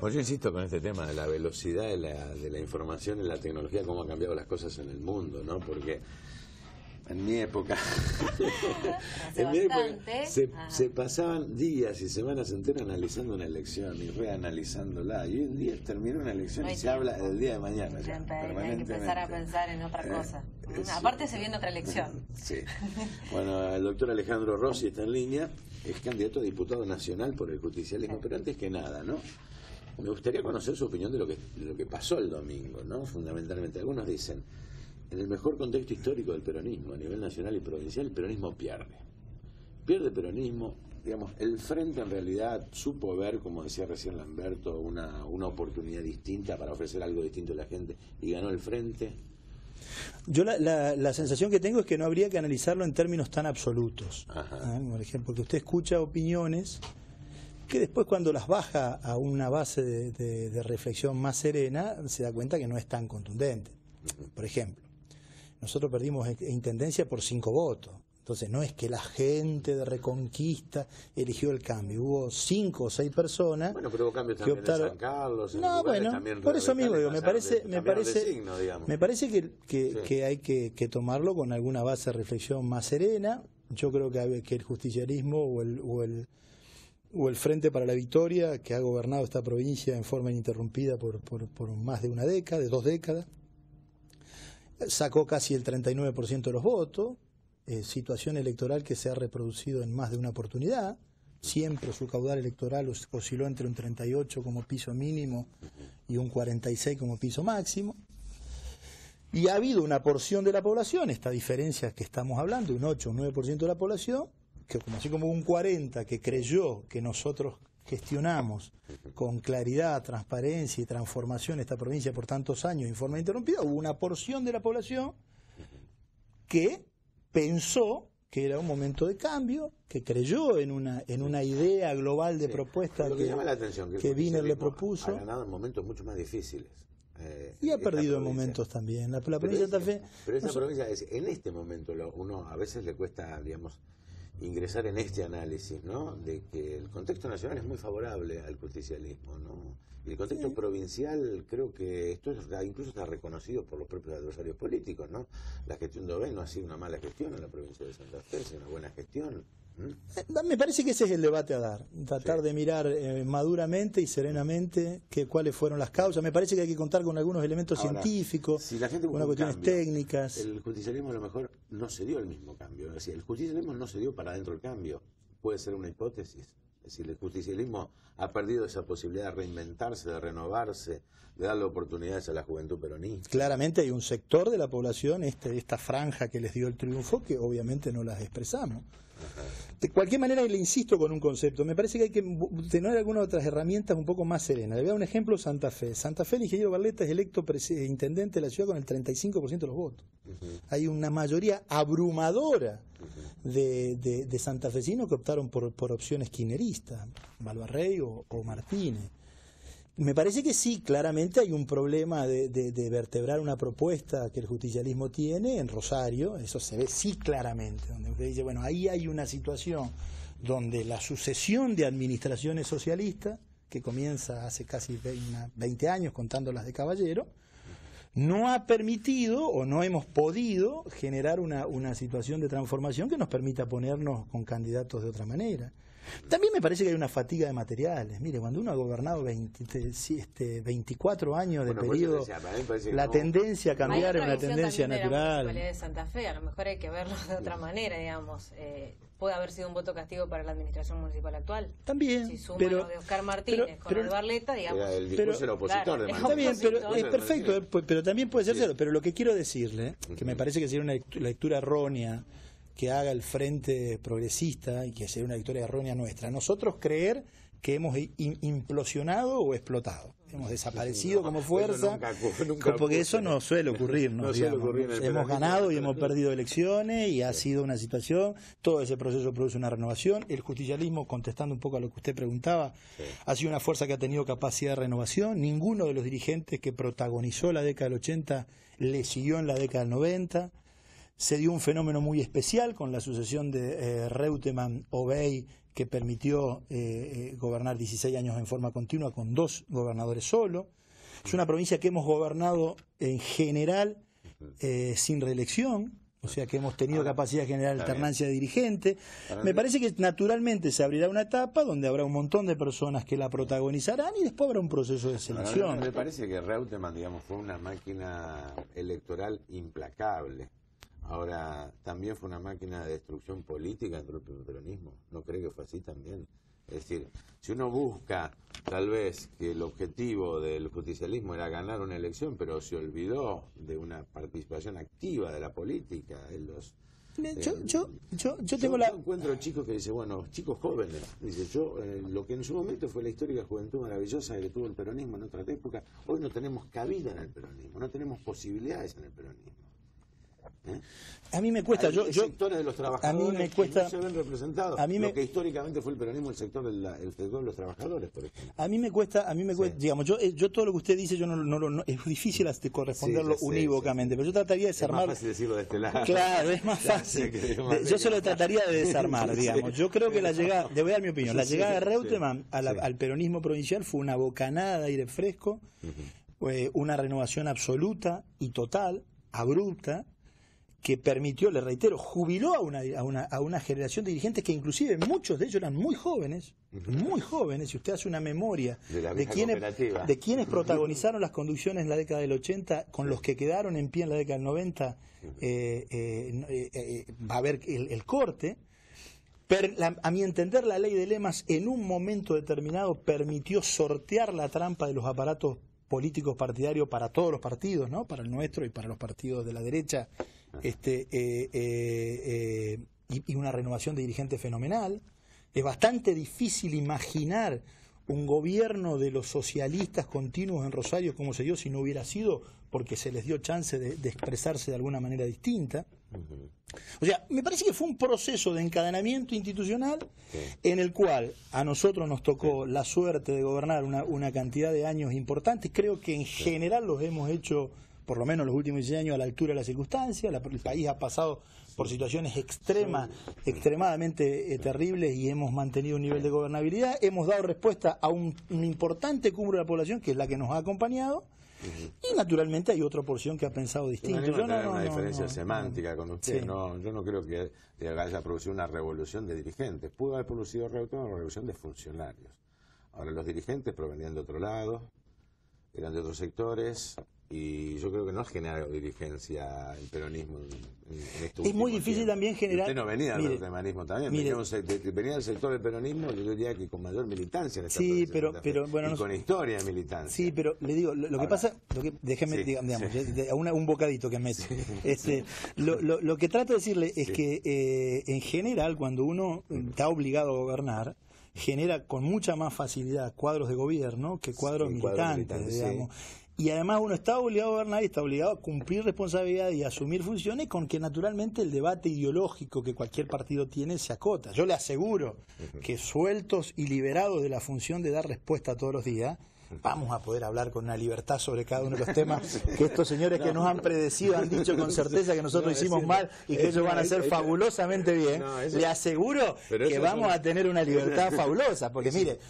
Bueno, yo insisto con este tema de la velocidad de la información y la tecnología, cómo han cambiado las cosas en el mundo, ¿no? Porque en mi época, se pasaban días y semanas enteras analizando una elección y reanalizándola. Y hoy en día termina una elección y se habla del día de mañana. Hay que empezar a pensar en otra cosa. Aparte se viene otra elección. Sí. Bueno, el doctor Alejandro Rossi está en línea, es candidato a diputado nacional por el justicialismo, pero antes que nada, ¿no? Me gustaría conocer su opinión de lo que pasó el domingo, ¿no? Fundamentalmente, algunos dicen, en el mejor contexto histórico del peronismo, a nivel nacional y provincial, el peronismo pierde. Pierde el peronismo, digamos, el Frente en realidad supo ver, como decía recién Lamberto, una oportunidad distinta para ofrecer algo distinto a la gente, y ganó el Frente. Yo la sensación que tengo es que no habría que analizarlo en términos tan absolutos. Por ejemplo, porque usted escucha opiniones que después cuando las baja a una base de reflexión más serena, se da cuenta que no es tan contundente. Por ejemplo, nosotros perdimos intendencia por 5 votos. Entonces no es que la gente de Reconquista eligió el cambio. Hubo 5 o 6 personas pero hubo cambios que optaron. En San Carlos, no, bueno, por eso mismo digo, me parece que hay que tomarlo con alguna base de reflexión más serena. Yo creo que el justicialismo o el Frente para la Victoria, que ha gobernado esta provincia en forma ininterrumpida por más de una década, de 2 décadas, sacó casi el 39% de los votos, situación electoral que se ha reproducido en más de una oportunidad. Siempre su caudal electoral osciló entre un 38 como piso mínimo y un 46 como piso máximo. Y ha habido una porción de la población, esta diferencia que estamos hablando, un 8 o un 9% de la población, que así como un 40% que creyó que nosotros gestionamos con claridad, transparencia y transformación esta provincia por tantos años en forma interrumpida, hubo una porción de la población que pensó que era un momento de cambio, que creyó en una idea global de propuesta que Wiener le propuso. Ha ganado en momentos mucho más difíciles. Y ha perdido en momentos también. La provincia de Santa Fe. Pero esa provincia, en este momento, uno a veces le cuesta, digamos, ingresar en este análisis, ¿no? De que el contexto nacional es muy favorable al justicialismo, ¿no? Y el contexto provincial, creo que esto incluso está reconocido por los propios adversarios políticos, ¿no? La gestión de Obey no ha sido una mala gestión en la provincia de Santa Fe, es una buena gestión. Me parece que ese es el debate a dar, tratar de mirar maduramente y serenamente cuáles fueron las causas. Me parece que hay que contar con algunos elementos científicos, si la gente con cuestiones técnicas. El justicialismo a lo mejor no se dio el mismo cambio, es decir, el justicialismo no se dio para adentro del cambio, puede ser una hipótesis. Es decir, el justicialismo ha perdido esa posibilidad de reinventarse, de renovarse, de darle oportunidades a la juventud peronista. Claramente hay un sector de la población, esta franja que les dio el triunfo, que obviamente no las expresamos. De cualquier manera, le insisto con un concepto. Me parece que hay que tener algunas otras herramientas un poco más serenas. Le voy a dar un ejemplo: Santa Fe. Santa Fe, el ingeniero Barletta es electo intendente de la ciudad con el 35% de los votos. Hay una mayoría abrumadora de santafesinos que optaron por opciones kirchneristas, Balbarrey o Martínez. Me parece que sí, claramente hay un problema de vertebrar una propuesta que el justicialismo tiene en Rosario, eso se ve sí claramente, donde usted dice, bueno, ahí hay una situación donde la sucesión de administraciones socialistas, que comienza hace casi 20 años, contando las de Caballero, no ha permitido o no hemos podido generar una situación de transformación que nos permita ponernos con candidatos de otra manera. También me parece que hay una fatiga de materiales. Mire, cuando uno ha gobernado 24 años de periodo, la tendencia a cambiar es una tendencia natural. La de Santa Fe, a lo mejor hay que verlo de otra manera, digamos. Puede haber sido un voto castigo para la administración municipal actual. También. Si suma lo de Oscar Martínez con el Barletta, digamos. El discurso del opositor. Está bien, pero es perfecto, pero también puede ser cero. Pero lo que quiero decirle, que me parece que sería una lectura errónea que haga el Frente Progresista y que sea una victoria errónea nuestra. Nosotros creer que hemos implosionado o explotado, hemos desaparecido como fuerza, porque eso no suele ocurrir, hemos ganado y hemos perdido elecciones y ha sido una situación, todo ese proceso produce una renovación. El justicialismo, contestando un poco a lo que usted preguntaba, ha sido una fuerza que ha tenido capacidad de renovación. Ninguno de los dirigentes que protagonizó la década del 80 le siguió en la década del 90. Se dio un fenómeno muy especial con la sucesión de Reutemann, Obey, que permitió gobernar 16 años en forma continua con 2 gobernadores solo. Es una provincia que hemos gobernado en general sin reelección, o sea que hemos tenido capacidad de generar alternancia de dirigente. Me parece que naturalmente se abrirá una etapa donde habrá un montón de personas que la protagonizarán y después habrá un proceso de selección. Me parece que Reutemann, digamos, fue una máquina electoral implacable. Ahora, también fue una máquina de destrucción política dentro del peronismo. ¿No cree que fue así también? Es decir, si uno busca, tal vez, que el objetivo del justicialismo era ganar una elección, pero se olvidó de una participación activa de la política en los... Yo tengo la... encuentro chicos que dicen, bueno, chicos jóvenes, dice yo, lo que en su momento fue la histórica juventud maravillosa que tuvo el peronismo en otra época, hoy no tenemos cabida en el peronismo, no tenemos posibilidades en el peronismo. A mí me cuesta, hay sectores de los trabajadores a mí me cuesta, que no se ven representados. Lo que históricamente fue el peronismo, el sector de los trabajadores, por ejemplo. A mí me cuesta, digamos, yo todo lo que usted dice, yo no es difícil corresponderlo unívocamente, pero yo trataría de desarmar. Es más fácil decirlo de este lado. Claro, es más fácil. Yo solo trataría de desarmar, digamos. Yo creo que la llegada, le voy a dar mi opinión, la llegada de Reutemann al peronismo provincial fue una bocanada de aire fresco, una renovación absoluta y total, abrupta, que permitió, le reitero, jubiló a una generación de dirigentes que inclusive muchos de ellos eran muy jóvenes, si usted hace una memoria de quienes protagonizaron las conducciones en la década del 80 con los que quedaron en pie en la década del 90, va a haber el corte. A mi entender, la ley de lemas en un momento determinado permitió sortear la trampa de los aparatos políticos partidarios para todos los partidos, ¿no? Para el nuestro y para los partidos de la derecha, y una renovación de dirigentes fenomenal. Es bastante difícil imaginar un gobierno de los socialistas continuos en Rosario como se dio si no hubiera sido porque se les dio chance de expresarse de alguna manera distinta. O sea, me parece que fue un proceso de encadenamiento institucional en el cual a nosotros nos tocó la suerte de gobernar una cantidad de años importantes. Creo que en general los hemos hecho, por lo menos los últimos 16 años, a la altura de las circunstancias. El país ha pasado por situaciones extremadamente terribles y hemos mantenido un nivel de gobernabilidad. Hemos dado respuesta a un importante cúmulo de la población, que es la que nos ha acompañado. Y naturalmente hay otra porción que ha pensado distinto. Yo no una diferencia semántica con usted. Yo no creo que haya producido una revolución de dirigentes. Pudo haber producido una revolución de funcionarios. Ahora, los dirigentes provenían de otro lado, eran de otros sectores, y yo creo que no ha generado dirigencia el peronismo en este es muy difícil tiempo. También generar... Usted no venía del peronismo también, venía del sector del peronismo, yo diría que con mayor militancia en esta pero bueno, y con historia de militancia. Sí, pero le digo, lo que pasa, déjeme, digamos, un bocadito que me... Lo que trato de decirle es que en general, cuando uno está obligado a gobernar, genera con mucha más facilidad cuadros de gobierno que cuadros militantes, digamos. Y además uno está obligado a gobernar y está obligado a cumplir responsabilidades y a asumir funciones con que naturalmente el debate ideológico que cualquier partido tiene se acota. Yo le aseguro que sueltos y liberados de la función de dar respuesta todos los días, vamos a poder hablar con una libertad sobre cada uno de los temas que estos señores que nos han predecido han dicho con certeza que nosotros hicimos mal y que ellos van a hacer fabulosamente bien. Le aseguro que vamos a tener una libertad fabulosa, porque mire,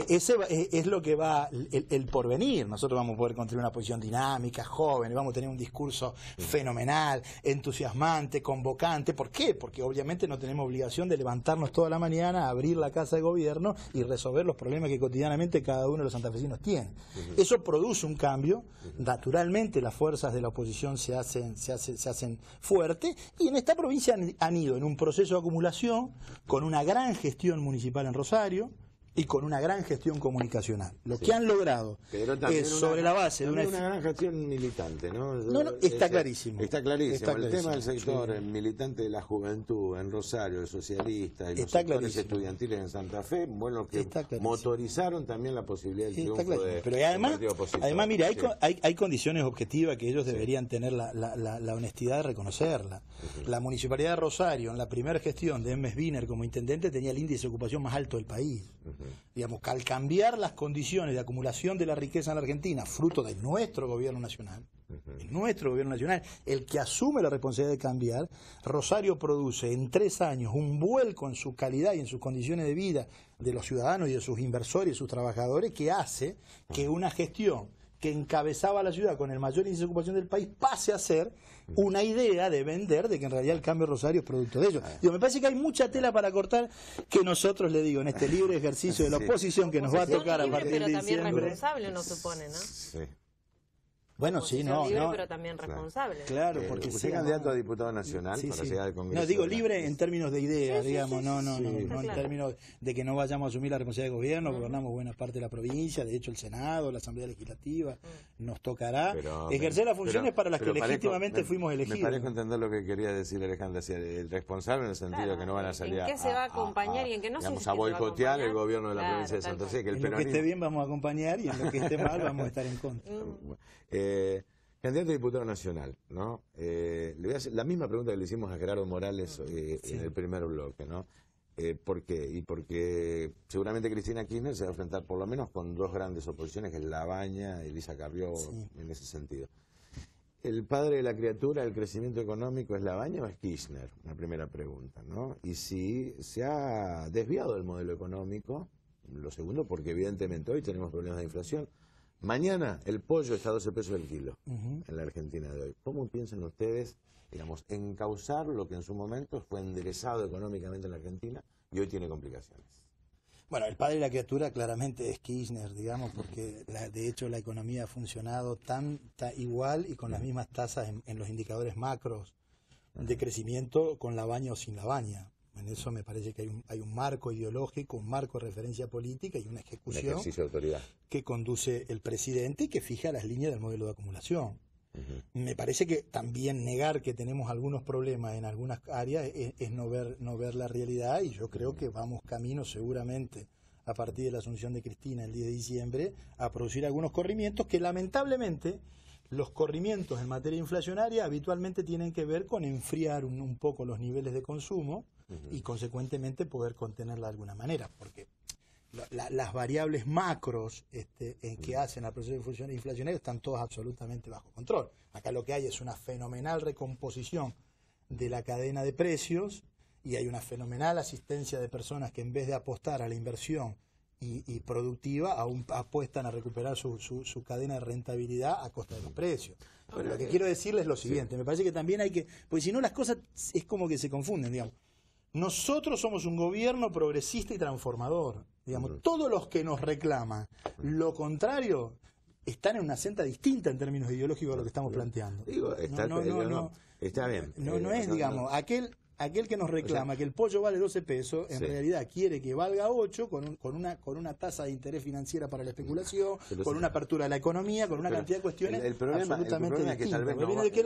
ese es lo que va el porvenir. Nosotros vamos a poder construir una posición dinámica, joven, vamos a tener un discurso fenomenal, entusiasmante, convocante. ¿Por qué? Porque obviamente no tenemos obligación de levantarnos toda la mañana, abrir la casa de gobierno y resolver los problemas que cotidianamente cada uno de los santafesinos tienen. Eso produce un cambio. Naturalmente las fuerzas de la oposición se hacen fuertes, y en esta provincia han ido en un proceso de acumulación con una gran gestión municipal en Rosario y con una gran gestión comunicacional. Lo que han logrado es sobre la base de una gran gestión militante, ¿no? Está clarísimo. Está clarísimo. El tema del sector militante de la juventud en Rosario, el socialista y los sectores estudiantiles en Santa Fe, bueno, que motorizaron también la posibilidad del triunfo pero además, mire, hay condiciones objetivas que ellos deberían tener la honestidad de reconocerla. La Municipalidad de Rosario, en la primera gestión de Hermes Wiener como intendente, tenía el índice de ocupación más alto del país. Digamos, al cambiar las condiciones de acumulación de la riqueza en la Argentina, fruto de nuestro gobierno nacional, Es nuestro gobierno nacional el que asume la responsabilidad de cambiar. Rosario produce en 3 años un vuelco en su calidad y en sus condiciones de vida de los ciudadanos y de sus inversores y de sus trabajadores, que hace que una gestión que encabezaba la ciudad con el mayor índice de ocupación del país pase a ser una idea de vender de que en realidad el cambio de Rosario es producto de ello. Digo, me parece que hay mucha tela para cortar, que nosotros, le digo, en este libre ejercicio de la oposición que nos va a tocar a partir de pero también diciembre. responsable, uno supone, ¿no? Sí. Bueno, sí, no, libre, no. pero también responsable. Claro, porque usted es sí, candidato a diputado nacional sí, para sí. llegar al Congreso. No, digo libre en términos de ideas, Sí, digamos, sí, no en claro. términos de que no vayamos a asumir la responsabilidad de gobierno, gobernamos buena parte de la provincia, de hecho el Senado, la Asamblea Legislativa, nos tocará ejercer las funciones para las que legítimamente fuimos elegidos. Me parece entender lo que quería decir Alejandra, el responsable en el sentido de que no van a salir ¿En qué se va a acompañar y en qué no se digamos, va a boicotear el acompañar? gobierno de la Claro, provincia de tal Santa cual. Fe, que el En lo que peronismo... esté bien vamos a acompañar y en lo que esté mal vamos a estar en contra. Candidato a diputado nacional, ¿no? Le voy a hacer la misma pregunta que le hicimos a Gerardo Morales en el primer bloque, ¿no? ¿Por qué? Y porque seguramente Cristina Kirchner se va a enfrentar por lo menos con 2 grandes oposiciones, que es Labaña y Elisa Carrió, en ese sentido. ¿El padre de la criatura, el crecimiento económico, es Labaña o es Kirchner? Una primera pregunta, ¿no? Y si se ha desviado del modelo económico, lo segundo, porque evidentemente hoy tenemos problemas de inflación. Mañana el pollo está a 12 pesos el kilo en la Argentina de hoy. ¿Cómo piensan ustedes, digamos, encauzar lo que en su momento fue enderezado económicamente en la Argentina y hoy tiene complicaciones? Bueno, el padre de la criatura claramente es Kirchner, digamos, porque de hecho la economía ha funcionado tan igual y con las mismas tasas en los indicadores macros de crecimiento, con Labaña o sin Labaña. En eso me parece que hay un marco ideológico, un marco de referencia política y una ejecución, un ejercicio de autoridad, que conduce el presidente y que fija las líneas del modelo de acumulación. Me parece que también negar que tenemos algunos problemas en algunas áreas es no ver la realidad, y yo creo que vamos camino seguramente a partir de la asunción de Cristina el 10 de diciembre a producir algunos corrimientos que lamentablemente los corrimientos en materia inflacionaria habitualmente tienen que ver con enfriar un poco los niveles de consumo y consecuentemente poder contenerla de alguna manera, porque las variables macros que hacen al proceso inflacionario están todas absolutamente bajo control. Acá lo que hay es una fenomenal recomposición de la cadena de precios y hay una fenomenal asistencia de personas que en vez de apostar a la inversión y productiva, aún apuestan a recuperar su cadena de rentabilidad a costa de los precios. Bueno, lo que quiero decirles es lo siguiente, me parece que también hay que, porque si no las cosas es como que se confunden, digamos. Nosotros somos un gobierno progresista y transformador, digamos, todos los que nos reclaman lo contrario están en una senda distinta en términos ideológicos a lo que estamos planteando. Digo, está bien. No es, digamos, aquel que nos reclama que el pollo vale 12 pesos, en realidad quiere que valga 8 con una tasa de interés financiera para la especulación, con una apertura de la economía, con una cantidad de cuestiones absolutamente distintas. ¿De qué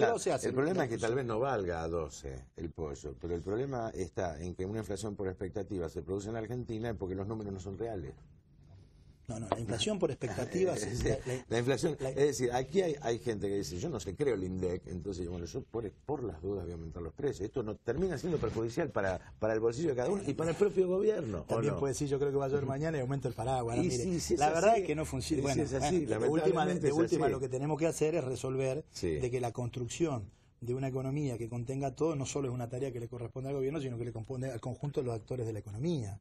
lado se hace? El problema es que tal vez no valga a 12 el pollo, pero el problema está en que una inflación por expectativa se produce en la Argentina porque los números no son reales. No, la inflación por expectativas. La inflación, es decir, aquí hay gente que dice, yo no sé, creo el INDEC, entonces, bueno, yo por las dudas voy a aumentar los precios. Esto no termina siendo perjudicial para el bolsillo de cada uno y para el propio gobierno. También puede decir, yo creo que va a llover mañana y aumenta el paraguas. Y mire, sí, la verdad es que no funciona. Bueno, es así, de última lo que tenemos que hacer es resolver de que la construcción de una economía que contenga todo no solo es una tarea que le corresponde al gobierno, sino que le corresponde al conjunto de los actores de la economía.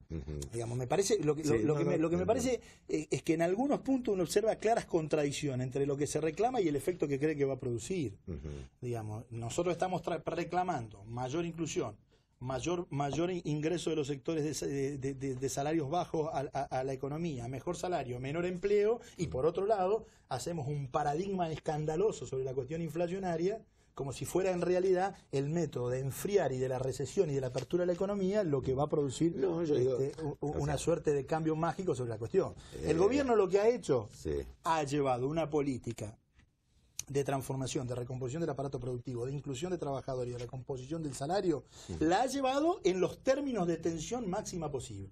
Digamos, me parece lo que me parece es que en algunos puntos uno observa claras contradicciones entre lo que se reclama y el efecto que cree que va a producir. Digamos, nosotros estamos reclamando mayor inclusión, mayor ingreso de los sectores de salarios bajos a la economía, mejor salario, menor empleo, y por otro lado hacemos un paradigma escandaloso sobre la cuestión inflacionaria, como si fuera en realidad el método de enfriar y de la recesión y de la apertura de la economía lo que va a producir una suerte de cambio mágico sobre la cuestión. El gobierno lo que ha hecho ha llevado una política de transformación, de recomposición del aparato productivo, de inclusión de trabajadores y de recomposición del salario, la ha llevado en los términos de tensión máxima posible,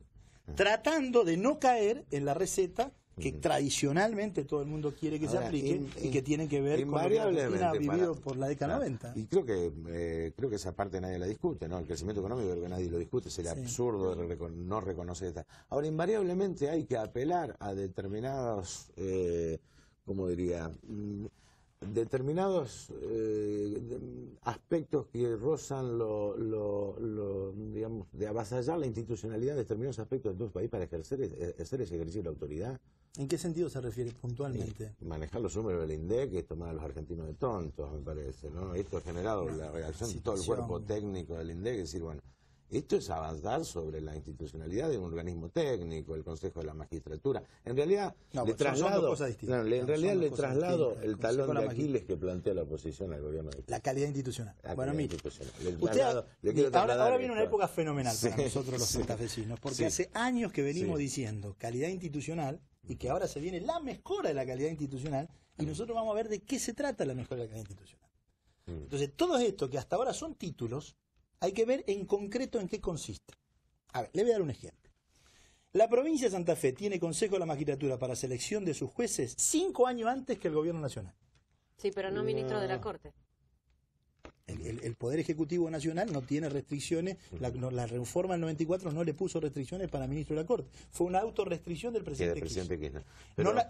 tratando de no caer en la receta que tradicionalmente todo el mundo quiere que se aplique y que tienen que ver con lo que la Argentina ha vivido por la década 90. Y creo que esa parte nadie la discute, ¿no? El crecimiento económico creo que nadie lo discute, es el absurdo de no reconocer esta. Ahora, invariablemente hay que apelar a determinados, ¿cómo diría? determinados aspectos que rozan digamos, de avasallar la institucionalidad de determinados aspectos de todo el país para ejercer ese ejercicio de la autoridad. ¿En qué sentido se refiere puntualmente? Manejar los números del INDEC es tomar a los argentinos de tontos, me parece, ¿no? Esto ha generado la reacción de todo el cuerpo técnico del INDEC, es decir, bueno, esto es avanzar sobre la institucionalidad de un organismo técnico, el Consejo de la Magistratura. En realidad, le traslado el talón de Aquiles que plantea la oposición al gobierno de la calidad institucional. Bueno, mire, ahora viene una época fenomenal para nosotros los santafesinos, porque hace años que venimos diciendo calidad institucional y que ahora se viene la mejora de la calidad institucional y nosotros vamos a ver de qué se trata la mejora de la calidad institucional. Entonces, todo esto que hasta ahora son títulos, hay que ver en concreto en qué consiste. A ver, le voy a dar un ejemplo. La provincia de Santa Fe tiene Consejo de la Magistratura para selección de sus jueces 5 años antes que el Gobierno Nacional. Sí, pero no ministro de la Corte. El Poder Ejecutivo Nacional no tiene restricciones, la reforma del 94 no le puso restricciones para ministro de la Corte. Fue una autorrestricción del presidente Kirchner.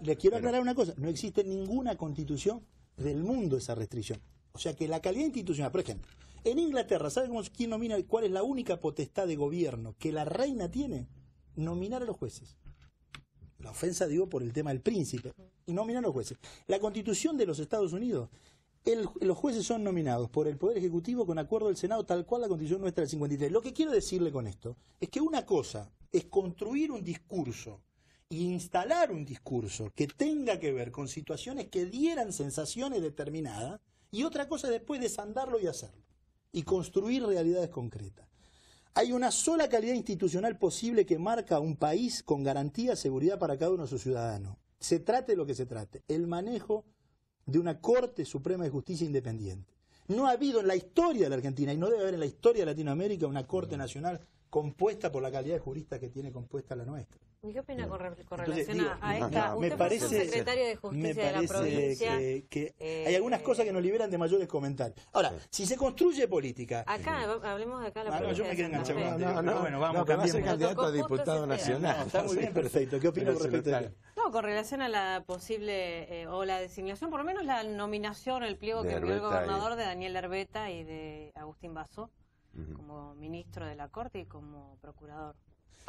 Le quiero aclarar una cosa, no existe ninguna constitución del mundo esa restricción. O sea que la calidad institucional, por ejemplo, en Inglaterra, ¿sabe quién nomina? ¿Cuál es la única potestad de gobierno que la reina tiene? Nominar a los jueces. La ofensa, digo, por el tema del príncipe. Y nominar a los jueces. La Constitución de los Estados Unidos, los jueces son nominados por el Poder Ejecutivo con acuerdo del Senado, tal cual la Constitución nuestra del 53. Lo que quiero decirle con esto es que una cosa es construir un discurso e instalar un discurso que tenga que ver con situaciones que dieran sensaciones determinadas, y otra cosa es después desandarlo y hacerlo. Y construir realidades concretas. Hay una sola calidad institucional posible que marca un país con garantía de seguridad para cada uno de sus ciudadanos. Se trate lo que se trate, el manejo de una Corte Suprema de Justicia independiente. No ha habido en la historia de la Argentina, y no debe haber en la historia de Latinoamérica, una Corte Nacional compuesta por la calidad de juristas que tiene compuesta la nuestra. ¿Y qué opina con relación a esta? Me parece, secretario de Justicia de la provincia, que hay algunas cosas que nos liberan de mayores comentarios. Ahora, si se construye política... Acá, hablemos de acá la provincia. Yo me quedé enganchado. Bueno, vamos, cambiamos. Candidato a diputado nacional. Está muy bien, perfecto. ¿Qué opina con respecto a eso? No, con relación a la posible, o la designación, por lo menos la nominación, el pliego que envió el gobernador de Daniel Herbeta y de Agustín Basso, como ministro de la Corte y como procurador.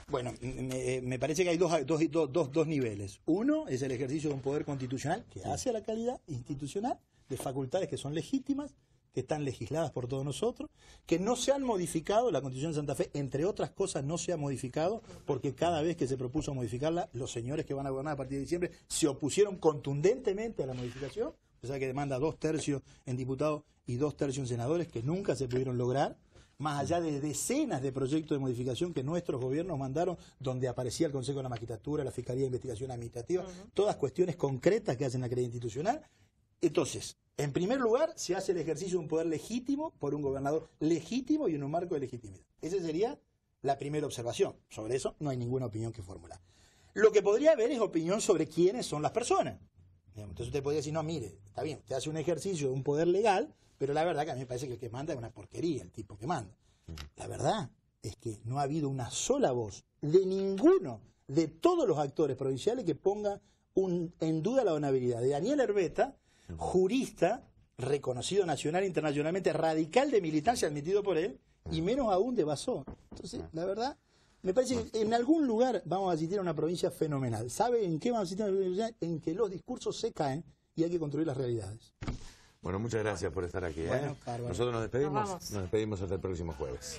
Bueno, me parece que hay dos niveles. Uno es el ejercicio de un poder constitucional que hace a la calidad institucional de facultades que son legítimas, que están legisladas por todos nosotros, que no se han modificado. La Constitución de Santa Fe, entre otras cosas, no se ha modificado porque cada vez que se propuso modificarla, los señores que van a gobernar a partir de diciembre se opusieron contundentemente a la modificación, o sea que demanda 2/3 en diputados y 2/3 en senadores, que nunca se pudieron lograr, más allá de decenas de proyectos de modificación que nuestros gobiernos mandaron, donde aparecía el Consejo de la Magistratura, la Fiscalía de Investigación Administrativa, todas cuestiones concretas que hacen la calidad institucional. Entonces, en primer lugar, se hace el ejercicio de un poder legítimo por un gobernador legítimo y en un marco de legitimidad. Esa sería la primera observación. Sobre eso no hay ninguna opinión que formular. Lo que podría haber es opinión sobre quiénes son las personas. Entonces usted podría decir, no, mire, está bien, usted hace un ejercicio de un poder legal, pero la verdad que a mí me parece que el que manda es una porquería, el tipo que manda. La verdad es que no ha habido una sola voz de ninguno de todos los actores provinciales que ponga en duda la honorabilidad de Daniel Herbeta, jurista, reconocido nacional e internacionalmente, radical de militancia admitido por él, y menos aún de Basso. Entonces, la verdad, me parece que en algún lugar vamos a asistir a una provincia fenomenal. ¿Sabe en qué vamos a asistir a una provincia? En que los discursos se caen y hay que construir las realidades. Bueno, muchas gracias por estar aquí. Bueno, Nosotros nos despedimos hasta el próximo jueves.